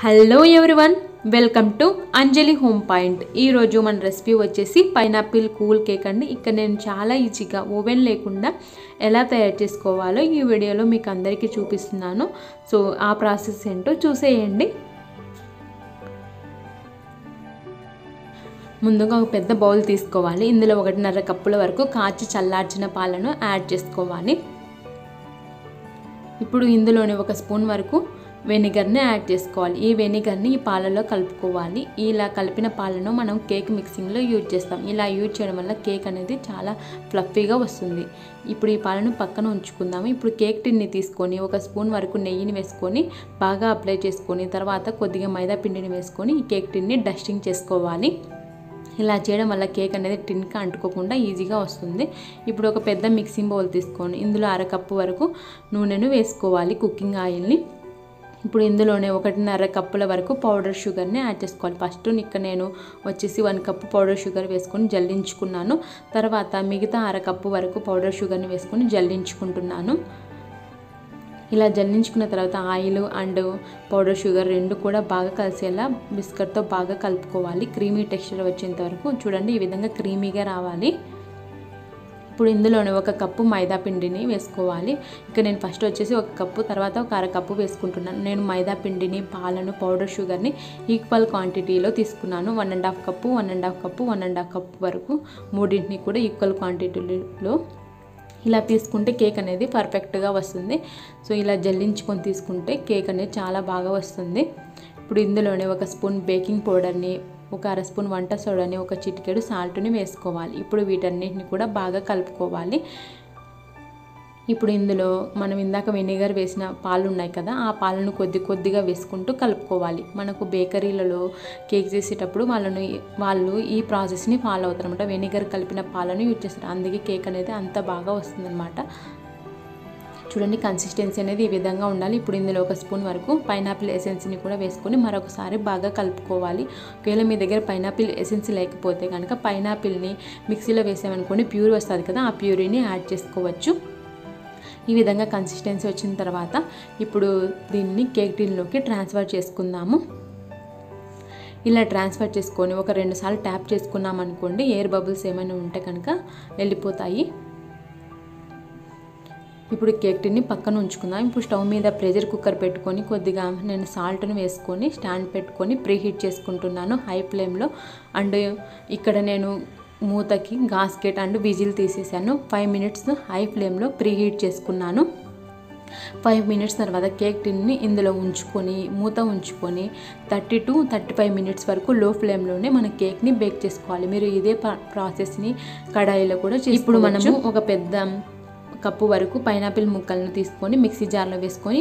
Hello everyone, welcome to Anjali home point. ఈరోజు మన recipe వచ్చేసి పైనాపిల్ కూల్ కేక్ అండి. ఇక్కడ నేను చాలా ఈజీగా ఓవెన్ లేకుండా ఎలా తయారు చేసుకోవాలో ఈ వీడియోలో మీకు అందరికీ చూపిస్తున్నాను. సో ఆ ప్రాసెస్ ఏంటో చూసేయండి. ముందుగా ఒక పెద్ద బౌల్ తీసుకోవాలి. ఇందులో 1.5 కప్పుల వరకు కాచి చల్లార్చిన పాలను యాడ్ చేసుకోవాలి. ఇప్పుడు ఇందులోనే 1 స్పూన్ వరకు వెనిగర్ని యాడ్ చేసుకోవాలి. ఈ వెనిగర్ని ఈ పాలలో కలుపుకోవాలి. ఇలా కలిపిన పాలను మనం కేక్ మిక్సింగ్లో యూజ్ చేస్తాం. ఇలా యూజ్ చేయడం వల్ల కేక్ అనేది చాలా ఫ్లఫీగా వస్తుంది. ఇప్పుడు ఈ పాలను పక్కన ఉంచుకుందాము. ఇప్పుడు కేక్ టిన్ని తీసుకొని 1 స్పూన్ వరకు నెయ్యిని వేసుకొని బాగా అప్లై చేసుకొని తర్వాత కొద్దిగా మైదా పిండిని వేసుకొని ఈ కేక్ టిన్ని డస్టింగ్ చేసుకోవాలి. ఇలా చేయడం వల్ల కేక్ అనేది టిన్కి అంటుకోకుండా ఈజీగా వస్తుంది. ఇప్పుడు ఒక పెద్ద మిక్సింగ్ బౌల్ తీసుకొని ఇందులో 1/2 కప్పు వరకు నూనెను వేసుకోవాలి, కుకింగ్ ఆయిల్ని. ఇప్పుడు ఇందులోనే 1.5 కప్పుల వరకు పౌడర్ షుగర్ని యాడ్ చేసుకోవాలి. ఫస్ట్ ఇక్కడ నేను వచ్చేసి 1 కప్పు పౌడర్ షుగర్ వేసుకొని జల్లించుకున్నాను. తర్వాత మిగతా 1/2 కప్పు వరకు పౌడర్ షుగర్ని వేసుకొని జల్లించుకుంటున్నాను. ఇలా జల్లించుకున్న తర్వాత ఆయిల్ అండ్ పౌడర్ షుగర్ రెండు కూడా బాగా కలిసేలా బిస్కెట్తో బాగా కలుపుకోవాలి. క్రీమీ టెక్స్చర్ వచ్చేంత వరకు చూడండి, ఈ విధంగా క్రీమీగా రావాలి. ఇప్పుడు ఇందులోనే 1 కప్పు మైదా పిండిని వేసుకోవాలి. ఇక్కడ నేను ఫస్ట్ వచ్చేసి 1 కప్పు తర్వాత ఒక 1/2 కప్పు వేసుకుంటున్నాను. నేను మైదా పిండిని, పాలను, పౌడర్ షుగర్ని ఈక్వల్ క్వాంటిటీలో తీసుకున్నాను. 1.5 కప్పు 1.5 కప్పు 1.5 కప్పు వరకు మూడింటిని కూడా ఈక్వల్ క్వాంటిటీలో ఇలా తీసుకుంటే కేక్ అనేది పర్ఫెక్ట్గా వస్తుంది. సో ఇలా జల్లించుకొని తీసుకుంటే కేక్ అనేది చాలా బాగా వస్తుంది. ఇప్పుడు ఇందులోనే 1 స్పూన్ బేకింగ్ పౌడర్ని, 1/2 స్పూన్ వంట సోడాని, 1 చిటికెడు సాల్ట్ని వేసుకోవాలి. ఇప్పుడు వీటన్నిటిని కూడా బాగా కలుపుకోవాలి. ఇప్పుడు ఇందులో మనం ఇందాక వెనిగర్ వేసిన పాలు ఉన్నాయి కదా, ఆ పాలను కొద్దిగా వేసుకుంటూ కలుపుకోవాలి. మనకు బేకరీలలో కేక్ చేసేటప్పుడు వాళ్ళు ఈ ప్రాసెస్ని ఫాలో అవుతారు అనమాట. వెనిగర్ కలిపిన పాలను యూజ్ చేస్తారు, అందుకే కేక్ అనేది అంత బాగా వస్తుందన్నమాట. చూడండి, కన్సిస్టెన్సీ అనేది ఈ విధంగా ఉండాలి. ఇప్పుడు ఇందులో 1 స్పూన్ వరకు పైనాపిల్ ఎసెన్స్ని కూడా వేసుకొని మరొకసారి బాగా కలుపుకోవాలి. ఒకవేళ మీ దగ్గర పైనాపిల్ ఎసెన్స్ లేకపోతే కనుక పైనాపిల్ని మిక్సీలో వేసామనుకోండి ప్యూరీ వస్తుంది కదా, ఆ ప్యూరీని యాడ్ చేసుకోవచ్చు. ఈ విధంగా కన్సిస్టెన్సీ వచ్చిన తర్వాత ఇప్పుడు దీన్ని కేక్ టిన్లోకి ట్రాన్స్ఫర్ చేసుకుందాము. ఇలా ట్రాన్స్ఫర్ చేసుకొని ఒక 2 సార్లు ట్యాప్ చేసుకున్నాం అనుకోండి, ఎయిర్ బబుల్స్ ఏమైనా ఉంటే కనుక వెళ్ళిపోతాయి. ఇప్పుడు కేక్ టిన్ని పక్కన ఉంచుకుందాం. ఇప్పుడు స్టవ్ మీద ప్రెషర్ కుక్కర్ పెట్టుకొని కొద్దిగా నేను సాల్ట్ను వేసుకొని స్టాండ్ పెట్టుకొని ప్రీహీట్ చేసుకుంటున్నాను హై ఫ్లేమ్లో. అండ్ ఇక్కడ నేను మూతకి గాస్కెట్ అండ్ విజిల్ తీసేసాను. 5 మినిట్స్ హై ఫ్లేమ్లో ప్రీహీట్ చేసుకున్నాను. 5 మినిట్స్ తర్వాత కేక్ టిన్ని ఇందులో ఉంచుకొని మూత ఉంచుకొని 30 to 35 మినిట్స్ వరకు లో ఫ్లేమ్లోనే మన కేక్ని బేక్ చేసుకోవాలి. మీరు ఇదే ప్రాసెస్ని కడాయిలో కూడా చేసుకోవచ్చు. ఇప్పుడు మనము ఒక పెద్ద కప్పు వరకు పైనాపిల్ ముక్కలను తీసుకొని మిక్సీ జార్లో వేసుకొని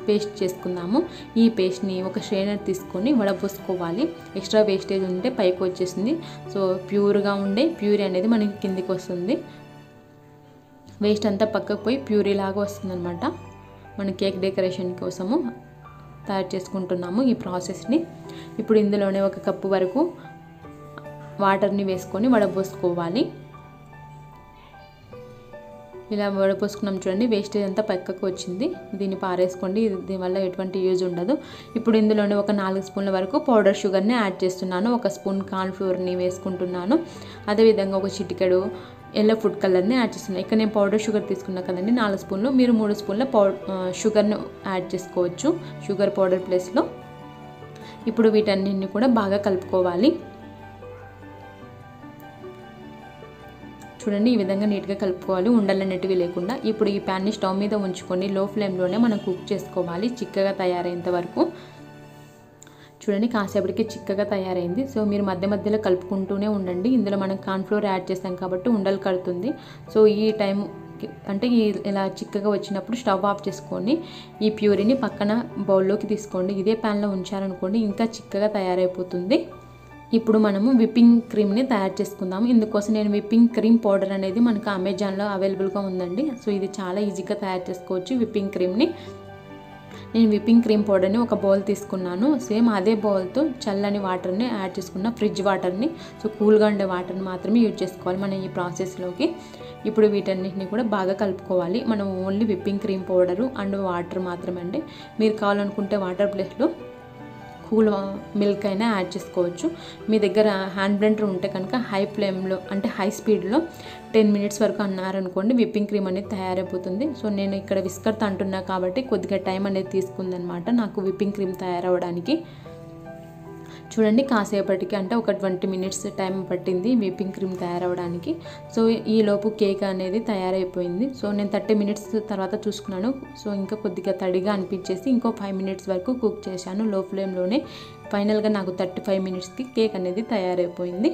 పేస్ట్ చేసుకుందాము. ఈ పేస్ట్ని ఒక స్ట్రైనర్ తీసుకొని వడపోసుకోవాలి. ఎక్స్ట్రా వేస్టేజ్ ఉంటే పైకి వచ్చేసింది. సో ప్యూర్గా ఉండే ప్యూరీ అనేది మనకి కిందికి వస్తుంది. వేస్ట్ అంతా పక్కకు పోయి ప్యూరీ లాగా వస్తుంది అనమాట. మన కేక్ డెకరేషన్ కోసము తయారు చేసుకుంటున్నాము ఈ ప్రాసెస్ని. ఇప్పుడు ఇందులోనే 1 కప్పు వరకు వాటర్ని వేసుకొని వడపోసుకోవాలి. ఇలా వడపోసుకున్నాం చూడండి, వేస్టేజ్ అంతా పక్కకు వచ్చింది. దీన్ని పారేసుకోండి, దీనివల్ల ఎటువంటి యూజ్ ఉండదు. ఇప్పుడు ఇందులోనే ఒక 4 స్పూన్ల వరకు పౌడర్ షుగర్ని యాడ్ చేస్తున్నాను. 1 స్పూన్ కార్న్ ఫ్లోర్ని వేసుకుంటున్నాను. అదేవిధంగా 1 చిటికెడు ఎల్లో ఫుడ్ కలర్ని యాడ్ చేస్తున్నాను. ఇక్కడ నేను పౌడర్ షుగర్ తీసుకున్నా కదండి 4 స్పూన్లు, మీరు 3 స్పూన్ల షుగర్ని యాడ్ చేసుకోవచ్చు షుగర్ పౌడర్ ప్లేస్లో. ఇప్పుడు వీటన్నిటిని కూడా బాగా కలుపుకోవాలి. చూడండి, ఈ విధంగా నీట్గా కలుపుకోవాలి, ఉండలనేటివి లేకుండా. ఇప్పుడు ఈ ప్యాన్ని స్టవ్ మీద ఉంచుకొని లో ఫ్లేమ్లోనే మనం కుక్ చేసుకోవాలి చిక్కగా తయారయ్యేంత వరకు. చూడండి, కాసేపటికి చిక్కగా తయారైంది. సో మీరు మధ్య మధ్యలో కలుపుకుంటూనే ఉండండి. ఇందులో మనం కార్న్ఫ్లోర్ యాడ్ చేస్తాం కాబట్టి ఉండలు కడుతుంది. సో ఈ టైం అంటే ఇలా చిక్కగా వచ్చినప్పుడు స్టవ్ ఆఫ్ చేసుకొని ఈ ప్యూరీని పక్కన బౌల్లోకి తీసుకోండి. ఇదే ప్యాన్లో ఉంచారనుకోండి ఇంకా చిక్కగా తయారైపోతుంది. ఇప్పుడు మనము విప్పింగ్ క్రీమ్ని తయారు చేసుకుందాము. ఇందుకోసం నేను విప్పింగ్ క్రీమ్ పౌడర్ అనేది మనకు అమెజాన్లో అవైలబుల్గా ఉందండి. సో ఇది చాలా ఈజీగా తయారు చేసుకోవచ్చు విప్పింగ్ క్రీమ్ని. నేను విప్పింగ్ క్రీమ్ పౌడర్ని ఒక బౌల్ తీసుకున్నాను. సేమ్ అదే బౌల్తో చల్లని వాటర్ని యాడ్ చేసుకున్న, ఫ్రిడ్జ్ వాటర్ని. సో కూల్గా ఉండే వాటర్ని మాత్రమే యూజ్ చేసుకోవాలి మనం ఈ ప్రాసెస్లోకి. ఇప్పుడు వీటన్నిటిని కూడా బాగా కలుపుకోవాలి. మనం only whipping cream powder and water మాత్రమే అండి. మీరు కావాలనుకుంటే వాటర్ ప్లేస్లో కూల్ మిల్క్ అయినా యాడ్ చేసుకోవచ్చు. మీ దగ్గర హ్యాండ్ బ్లెండర్ ఉంటే కనుక హై ఫ్లేమ్లో అంటే హై స్పీడ్లో 10 మినిట్స్ వరకు అన్నారనుకోండి విప్పింగ్ క్రీమ్ అనేది తయారైపోతుంది. సో నేను ఇక్కడ విస్కర్తో అంటున్నా కాబట్టి కొద్దిగా టైం అనేది తీసుకుందనమాట నాకు విప్పింగ్ క్రీమ్ తయారవడానికి. చూడండి కాసేపటికి అంటే ఒక 20 మినిట్స్ టైం పట్టింది విప్పింగ్ క్రీమ్ తయారవడానికి. సో ఈలోపు కేక్ అనేది తయారైపోయింది. సో నేను 30 మినిట్స్ తర్వాత చూసుకున్నాను. సో ఇంకా కొద్దిగా తడిగా అనిపించేసి ఇంకో 5 మినిట్స్ వరకు కుక్ చేశాను లో ఫ్లేమ్లోనే. ఫైనల్గా నాకు 35 మినిట్స్కి కేక్ అనేది తయారైపోయింది.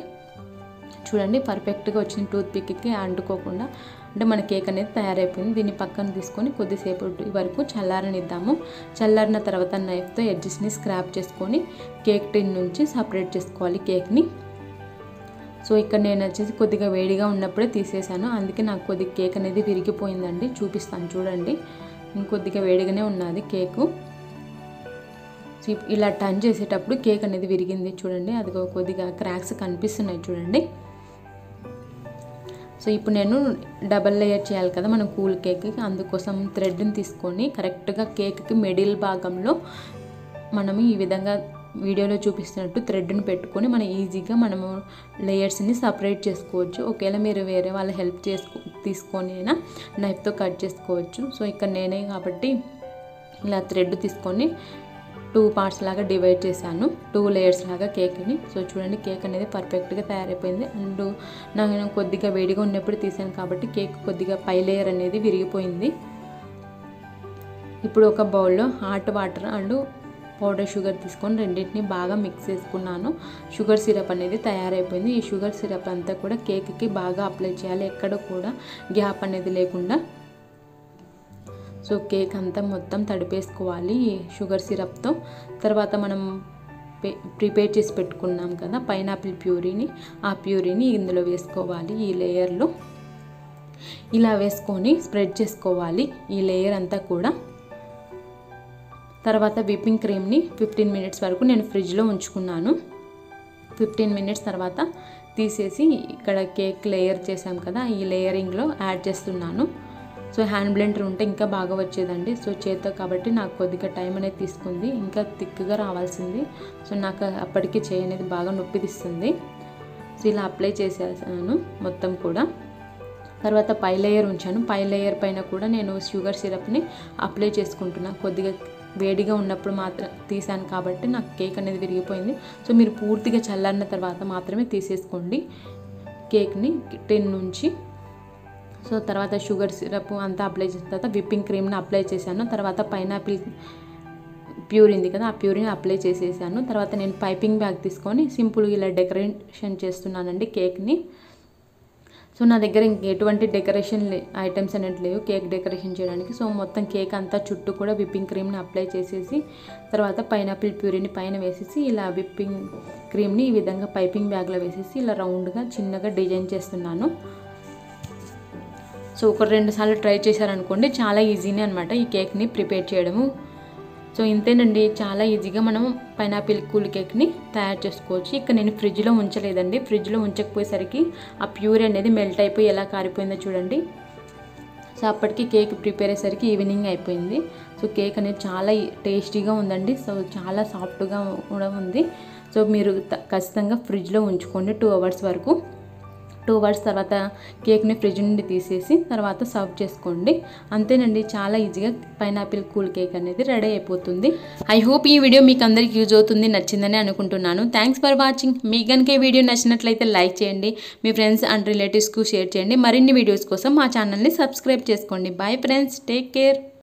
చూడండి పర్ఫెక్ట్గా వచ్చిన టూత్ పిక్కి అంటుకోకుండా అంటే మన కేక్ అనేది తయారైపోయింది. దీన్ని పక్కన తీసుకొని కొద్దిసేపు వరకు చల్లారనిద్దాము. చల్లారిన తర్వాత నైఫ్తో ఎడ్జెస్ని స్క్రాప్ చేసుకొని కేక్ టిన్ నుంచి సపరేట్ చేసుకోవాలి కేక్ని. సో ఇక్కడ నేను వచ్చేసి కొద్దిగా వేడిగా ఉన్నప్పుడే తీసేసాను, అందుకే నాకు కొద్దిగా కేక్ అనేది విరిగిపోయిందండి. చూపిస్తాను చూడండి, ఇంకొద్దిగా వేడిగానే ఉన్నది కేకు. ఇలా టర్న్ చేసేటప్పుడు కేక్ అనేది విరిగింది చూడండి, అది కొద్దిగా క్రాక్స్ కనిపిస్తున్నాయి చూడండి. సో ఇప్పుడు నేను డబల్ లేయర్ చేయాలి కదా మనం కూల్ కేక్కి, అందుకోసం థ్రెడ్ని తీసుకొని కరెక్ట్గా కేక్కి మిడిల్ భాగంలో మనము ఈ విధంగా వీడియోలో చూపిస్తున్నట్టు థ్రెడ్ని పెట్టుకొని మనం ఈజీగా మనము లేయర్స్ని సపరేట్ చేసుకోవచ్చు. ఒకవేళ మీరు వేరే వాళ్ళ హెల్ప్ తీసుకొని అయినా నైఫ్తో కట్ చేసుకోవచ్చు. సో ఇక్కడ నేనే కాబట్టి ఇలా థ్రెడ్ తీసుకొని 2 పార్ట్స్ లాగా డివైడ్ చేశాను, 2 లేయర్స్ లాగా కేక్ని. సో చూడండి కేక్ అనేది పర్ఫెక్ట్గా తయారైపోయింది. అండ్ నేను కొద్దిగా వేడిగా ఉన్నప్పుడు తీసాను కాబట్టి కేక్ కొద్దిగా పై లేయర్ అనేది విరిగిపోయింది. ఇప్పుడు ఒక బౌల్లో hot water and powder sugar తీసుకొని రెండింటిని బాగా మిక్స్ చేసుకున్నాను. షుగర్ సిరప్ అనేది తయారైపోయింది. ఈ షుగర్ సిరప్ అంతా కూడా కేక్కి బాగా అప్లై చేయాలి, ఎక్కడ కూడా గ్యాప్ అనేది లేకుండా. సో కేక్ అంతా మొత్తం తడిపేసుకోవాలి ఈ షుగర్ సిరప్తో. తర్వాత మనం ప్రిపేర్ చేసి పెట్టుకున్నాం కదా పైనాపిల్ ప్యూరీని, ఆ ప్యూరీని ఇందులో వేసుకోవాలి ఈ లేయర్లో. ఇలా వేసుకొని స్ప్రెడ్ చేసుకోవాలి ఈ లేయర్ అంతా కూడా. తర్వాత విప్పింగ్ క్రీమ్ని 15 మినిట్స్ వరకు నేను ఫ్రిడ్జ్లో ఉంచుకున్నాను. 15 మినిట్స్ తర్వాత తీసేసి ఇక్కడ కేక్ లేయర్ చేసాం కదా ఈ లేయరింగ్లో యాడ్ చేస్తున్నాను. సో హ్యాండ్ బ్లెండర్ ఉంటే ఇంకా బాగా వచ్చేదండి. సో చేత్తో కాబట్టి నాకు కొద్దిగా టైం అనేది తీసుకుంది, ఇంకా థిక్గా రావాల్సింది. సో నాకు అప్పటికి చేయి అనేది బాగా నొప్పి తీస్తుంది. సో ఇలా అప్లై చేసేసాను మొత్తం కూడా. తర్వాత పై లేయర్ ఉంచాను, పై లేయర్ పైన కూడా నేను షుగర్ సిరప్ని అప్లై చేసుకుంటున్నాను. కొద్దిగా వేడిగా ఉన్నప్పుడు మాత్రం తీసాను కాబట్టి నాకు కేక్ అనేది విరిగిపోయింది. సో మీరు పూర్తిగా చల్లారిన తర్వాత మాత్రమే తీసేసుకోండి కేక్ని టిన్ నుంచి. సో తర్వాత షుగర్ సిరప్ అంతా అప్లై చేసిన తర్వాత విప్పింగ్ క్రీమ్ని అప్లై చేశాను. తర్వాత పైనాపిల్ ప్యూరీ ఉంది కదా ఆ ప్యూరీని అప్లై చేసేసాను. తర్వాత నేను పైపింగ్ బ్యాగ్ తీసుకొని సింపుల్గా ఇలా డెకరేషన్ చేస్తున్నానండి కేక్ని. సో నా దగ్గర ఎటువంటి డెకరేషన్ ఐటమ్స్ అనేది లేవు కేక్ డెకరేషన్ చేయడానికి. సో మొత్తం కేక్ అంతా చుట్టూ కూడా విప్పింగ్ క్రీమ్ని అప్లై చేసేసి తర్వాత పైనాపిల్ ప్యూరీని పైన వేసేసి ఇలా విప్పింగ్ క్రీమ్ని ఈ విధంగా పైపింగ్ బ్యాగ్లో వేసేసి ఇలా రౌండ్గా చిన్నగా డిజైన్ చేస్తున్నాను. సో 1-2 సార్లు ట్రై చేశారనుకోండి చాలా ఈజీనే అనమాట ఈ కేక్ని ప్రిపేర్ చేయడము. సో ఇంతేనండి, చాలా ఈజీగా మనం పైనాపిల్ కూల్ కేక్ని తయారు చేసుకోవచ్చు. ఇక్కడ నేను ఫ్రిడ్జ్లో ఉంచలేదండి, ఫ్రిడ్జ్లో ఉంచకపోయేసరికి ఆ ప్యూరీ అనేది మెల్ట్ అయిపోయి ఎలా కారిపోయిందో చూడండి. సో అప్పటికి కేక్ ప్రిపేర్ అయ్యేసరికి ఈవినింగ్ అయిపోయింది. సో కేక్ అనేది చాలా టేస్టీగా ఉందండి. సో చాలా సాఫ్ట్గా కూడా ఉంది. సో మీరు ఖచ్చితంగా ఫ్రిడ్జ్లో ఉంచుకోండి 2 అవర్స్ వరకు. 2 అవర్స్ తర్వాత కేక్ని ఫ్రిడ్జ్ నుండి తీసేసి తర్వాత సర్వ్ చేసుకోండి. అంతేనండి, చాలా ఈజీగా పైనాపిల్ కూల్ కేక్ అనేది రెడీ అయిపోతుంది. ఐ హోప్ ఈ వీడియో మీకు అందరికి యూజ్ అవుతుంది, నచ్చిందని అనుకుంటున్నాను. Thanks for watching. మీకు కనుక ఈ వీడియో నచ్చినట్లయితే లైక్ చేయండి, మీ ఫ్రెండ్స్ అండ్ రిలేటివ్స్కు షేర్ చేయండి. మరిన్ని వీడియోస్ కోసం మా ఛానల్ని సబ్స్క్రైబ్ చేసుకోండి. Bye friends, take care.